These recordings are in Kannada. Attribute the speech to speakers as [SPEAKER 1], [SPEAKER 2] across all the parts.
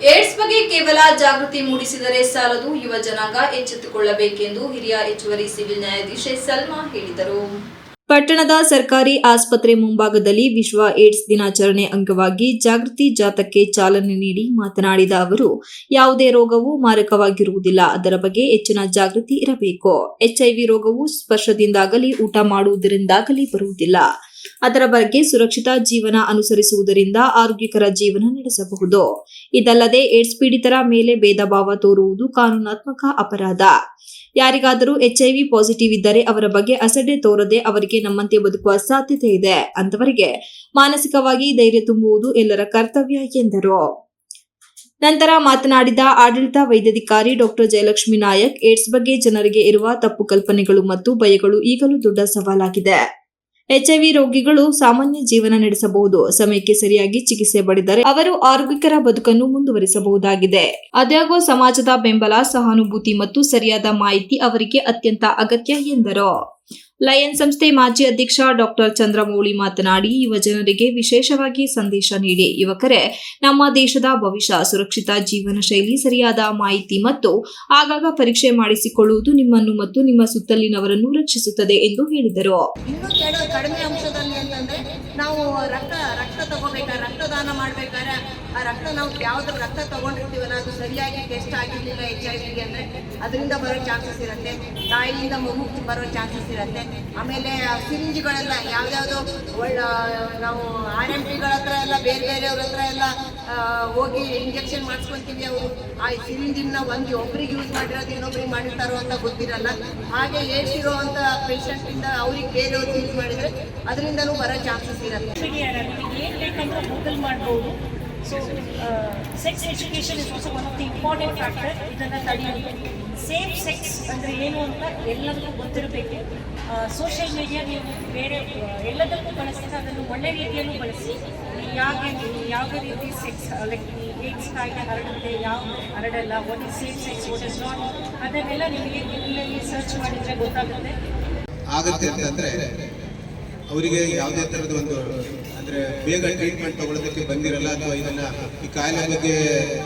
[SPEAKER 1] ಏಡ್ಸ್ ಬಗ್ಗೆ ಕೇವಲ ಜಾಗೃತಿ ಮೂಡಿಸಿದರೆ ಸಾಲದು, ಯುವ ಜನಾಂಗ ಎಚ್ಚೆತ್ತುಕೊಳ್ಳಬೇಕೆಂದು ಹಿರಿಯ ಹೆಚ್ಚುವರಿ ಸಿವಿಲ್ ನ್ಯಾಯಾಧೀಶೆ ಸಲ್ಮಾ ಹೇಳಿದರು. ಪಟ್ಟಣದ ಸರ್ಕಾರಿ ಆಸ್ಪತ್ರೆ ಮುಂಭಾಗದಲ್ಲಿ ವಿಶ್ವ ಏಡ್ಸ್ ದಿನಾಚರಣೆ ಅಂಗವಾಗಿ ಜಾಗೃತಿ ಜಾಥಾಕ್ಕೆ ಚಾಲನೆ ನೀಡಿ ಮಾತನಾಡಿದ ಅವರು, ಯಾವುದೇ ರೋಗವು ಮಾರಕವಾಗಿರುವುದಿಲ್ಲ, ಅದರ ಬಗ್ಗೆ ಹೆಚ್ಚಿನ ಜಾಗೃತಿ ಇರಬೇಕು. HIV ರೋಗವು ಸ್ಪರ್ಶದಿಂದಾಗಲಿ ಊಟ ಮಾಡುವುದರಿಂದಾಗಲಿ ಬರುವುದಿಲ್ಲ. ಅದರ ಬಗ್ಗೆ ಸುರಕ್ಷಿತ ಜೀವನ ಅನುಸರಿಸುವುದರಿಂದ ಆರೋಗ್ಯಕರ ಜೀವನ ನಡೆಸಬಹುದು. ಇದಲ್ಲದೆ ಏಡ್ಸ್ ಪೀಡಿತರ ಮೇಲೆ ಭೇದ ಭಾವ ತೋರುವುದು ಕಾನೂನಾತ್ಮಕ ಅಪರಾಧ. ಯಾರಿಗಾದರೂ HIV ಪಾಸಿಟಿವ್ ಇದ್ದರೆ ಅವರ ಬಗ್ಗೆ ಅಸಡ್ಡೆ ತೋರದೆ ಅವರಿಗೆ ನಮ್ಮಂತೆ ಬದುಕುವ ಸಾಧ್ಯತೆ ಇದೆ. ಅಂತವರಿಗೆ ಮಾನಸಿಕವಾಗಿ ಧೈರ್ಯ ತುಂಬುವುದು ಎಲ್ಲರ ಕರ್ತವ್ಯ ಎಂದರು. ನಂತರ ಮಾತನಾಡಿದ ಆಡಳಿತ ವೈದ್ಯಾಧಿಕಾರಿ ಡಾಕ್ಟರ್ ಜಯಲಕ್ಷ್ಮಿ ನಾಯಕ್, ಏಡ್ಸ್ ಬಗ್ಗೆ ಜನರಿಗೆ ಇರುವ ತಪ್ಪು ಕಲ್ಪನೆಗಳು ಮತ್ತು ಭಯಗಳು ಈಗಲೂ ದೊಡ್ಡ ಸವಾಲಾಗಿದೆ. HIV ರೋಗಿಗಳು ಸಾಮಾನ್ಯ ಜೀವನ ನಡೆಸಬಹುದು. ಸಮಯಕ್ಕೆ ಸರಿಯಾಗಿ ಚಿಕಿತ್ಸೆ ಪಡೆದರೆ ಅವರು ಆರೋಗ್ಯಕರ ಬದುಕನ್ನು ಮುಂದುವರಿಸಬಹುದಾಗಿದೆ. ಆದಾಗ್ಯೂ ಸಮಾಜದ ಬೆಂಬಲ, ಸಹಾನುಭೂತಿ ಮತ್ತು ಸರಿಯಾದ ಮಾಹಿತಿ ಅವರಿಗೆ ಅತ್ಯಂತ ಅಗತ್ಯ ಎಂದರು. ಲಯನ್ ಸಂಸ್ಥೆ ಮಾಜಿ ಅಧ್ಯಕ್ಷ ಡಾಕ್ಟರ್ ಚಂದ್ರಮೌಳಿ ಮಾತನಾಡಿ, ಯುವ ಜನರಿಗೆ ವಿಶೇಷವಾಗಿ ಸಂದೇಶ ನೀಡಿ. ಯುವಕರೇ ನಮ್ಮ ದೇಶದ ಭವಿಷ್ಯ. ಸುರಕ್ಷಿತ ಜೀವನ ಶೈಲಿ, ಸರಿಯಾದ ಮಾಹಿತಿ ಮತ್ತು ಆಗಾಗ ಪರೀಕ್ಷೆ ಮಾಡಿಸಿಕೊಳ್ಳುವುದು ನಿಮ್ಮನ್ನು ಮತ್ತು ನಿಮ್ಮ ಸುತ್ತಲಿನವರನ್ನು ರಕ್ಷಿಸುತ್ತದೆ ಎಂದು ಹೇಳಿದರು.
[SPEAKER 2] ಇನ್ನು ಕಡಿಮೆ ಅಂಶದಲ್ಲಿ ಅಂತಂದ್ರೆ ನಾವು ರಕ್ತ ತಗೋಬೇಕಾದ್ರೆ, ರಕ್ತದಾನ ಮಾಡ್ಬೇಕಾದ್ರೆ ಆ ರಕ್ತ ನಾವು ಯಾವ್ದು ರಕ್ತ ತಗೊಂಡಿರ್ತೀವಲ್ಲ ಅದು ಸರಿಯಾಗಿ ಟೆಸ್ಟ್ ಆಗಿರ್ಲಿಲ್ಲ HIV ಅಂದ್ರೆ ಅದರಿಂದ ಬರೋ ಚಾನ್ಸಸ್ ಇರುತ್ತೆ. ತಾಯಿಯಿಂದ ಮಗುಗೆ ಬರೋ ಚಾನ್ಸಸ್ ಇರುತ್ತೆ. ಆಮೇಲೆ ಸಿರಿಂಜ್ಗಳೆಲ್ಲ ಯಾವ್ದಾವ್ದು ನಾವು RMPಗಳ ಹತ್ರ ಎಲ್ಲ ಬೇರೆಯವ್ರ ಹತ್ರ ಎಲ್ಲ ಹೋಗಿ ಇಂಜೆಕ್ಷನ್ ಮಾಡಿಸ್ಕೊಂತೀವಿ. ಅವರು ಆ ಸಿರಿಂಜಿನ ಒಬ್ಬರಿಗೆ ಯೂಸ್ ಮಾಡಿರೋದು ಇನ್ನೊಬ್ರಿಗೆ ಮಾಡಿರ್ತಾರೋ ಅಂತ ಗೊತ್ತಿರಲ್ಲ. ಹಾಗೆ ಏಡ್ಸ್ ಇರುವಂತ ಪೇಷಂಟ್ ಇಂದ ಅವ್ರಿಗೆ ಬೇರೆಯವ್ರು ಯೂಸ್ ಮಾಡಿದ್ರೆ ಅದರಿಂದಲೂ ಬರೋ ಚಾನ್ಸಸ್ ಇರುತ್ತೆ.
[SPEAKER 3] ಏನು ಬೇಕಂದ್ರೆ ಗೂಗಲ್ ಮಾಡ್ಬೋದು. So sex education is also one of the important factor. ಇದನ್ನು ತಡೆಯೋದು. ಸೇಫ್ ಸೆಕ್ಸ್ ಅಂದರೆ ಏನು ಅಂತ ಎಲ್ಲರಿಗೂ ಗೊತ್ತಿರಬೇಕು. ಸೋಷಿಯಲ್ ಮೀಡಿಯಾ ನೀವು ಬೇರೆ ಎಲ್ಲದಕ್ಕೂ ಬಳಸಿದ್ರೆ ಅದನ್ನು ಒಳ್ಳೆ ರೀತಿಯಲ್ಲೂ ಬಳಸಿ. ಯಾವುದೇ ರೀತಿ ಸೆಕ್ಸ್ ಲೈಕ್ ಏಡ್ಸ್ ಕಾಯಿಲೆ ಹರಡುತ್ತೆ, ಯಾವುದು ಹರಡಲ್ಲ, what is safe sex, what is not, ಅದನ್ನೆಲ್ಲ ನಿಮಗೆ ಗೂಗಲಲ್ಲಿ ಸರ್ಚ್ ಮಾಡಿದರೆ ಗೊತ್ತಾಗುತ್ತೆ.
[SPEAKER 4] ಅಂತಂದರೆ ಅವರಿಗೆ ಯಾವುದೇ ಥರದ ಅಂದರೆ ಬೇಗ ಟ್ರೀಟ್ಮೆಂಟ್ ತೊಗೊಳೋದಕ್ಕೆ ಬಂದಿರಲ್ಲ, ಅಥವಾ ಇದನ್ನು ಈ ಕಾಯಿಲೆ ಬಗ್ಗೆ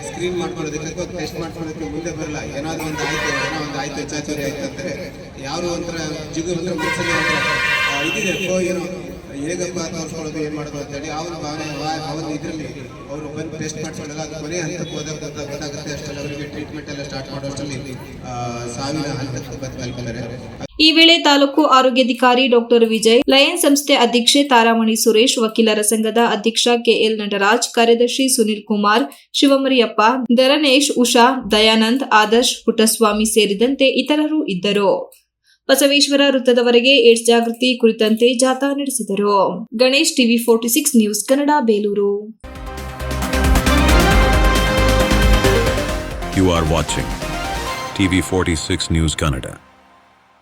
[SPEAKER 4] ಸ್ಕ್ರೀನ್ ಮಾಡ್ಕೊಳ್ಳೋದಕ್ಕೆ ಅಥವಾ ಟೆಸ್ಟ್ ಮಾಡ್ಕೊಳ್ಳೋದಕ್ಕೆ ಮುಂದೆ ಬರಲ್ಲ. ಏನಾದರೂ ಒಂದು ಆಯಿತು ಹೆಚ್ಚಾಚರಿ ಆಯಿತು ಅಂದರೆ ಯಾರು ಒಂಥರ ಜಿಗುರು ಮನಸ್ಸಲ್ಲಿ ಇದಿದೆ ಏನೋ ಹೇಗಪ್ಪ ತೋರಿಸ್ಕೊಳ್ಳೋದು, ಏನು ಮಾಡೋದು ಅಂತೇಳಿ ಅವನು ಇದರಲ್ಲಿ ಅವರು ಬಂದು ಟೆಸ್ಟ್ ಮಾಡಿಸ್ಕೊಳ್ಳಲ್ಲ. ಅದು ಕೊನೆ ಹಂತಕ್ಕೆ ಗೊತ್ತಾಗುತ್ತೆ. ಅಷ್ಟರಲ್ಲಿ ಅವರಿಗೆ ಟ್ರೀಟ್ಮೆಂಟ್ ಎಲ್ಲ ಸ್ಟಾರ್ಟ್ ಮಾಡೋ ಅಷ್ಟರಲ್ಲಿ ಸಾವಿನ ಹಂತಕ್ಕೆ ಬಂದು ತಲುಪಿದ್ದಾರೆ.
[SPEAKER 1] ಈ ವೇಳೆ ತಾಲೂಕು ಆರೋಗ್ಯಾಧಿಕಾರಿ ಡಾಕ್ಟರ್ ವಿಜಯ್, ಲಯನ್ ಸಂಸ್ಥೆ ಅಧ್ಯಕ್ಷೆ ತಾರಾಮಣಿ ಸುರೇಶ್, ವಕೀಲರ ಸಂಘದ ಅಧ್ಯಕ್ಷ KL ನಟರಾಜ್, ಕಾರ್ಯದರ್ಶಿ ಸುನಿಲ್ ಕುಮಾರ್, ಶಿವಮರಿಯಪ್ಪ, ಧರಣೇಶ್, ಉಷಾ, ದಯಾನಂದ್, ಆದರ್ಶ್, ಪುಟ್ಟಸ್ವಾಮಿ ಸೇರಿದಂತೆ ಇತರರು ಇದ್ದರು. ಬಸವೇಶ್ವರ ವೃತ್ತದವರೆಗೆ ಏಡ್ಸ್ ಜಾಗೃತಿ ಕುರಿತಂತೆ ಜಾಥಾ ನಡೆಸಿದರು. Ganesh, TV 46 news Kannada, Belur.
[SPEAKER 5] You are watching TV 46 News Kannada.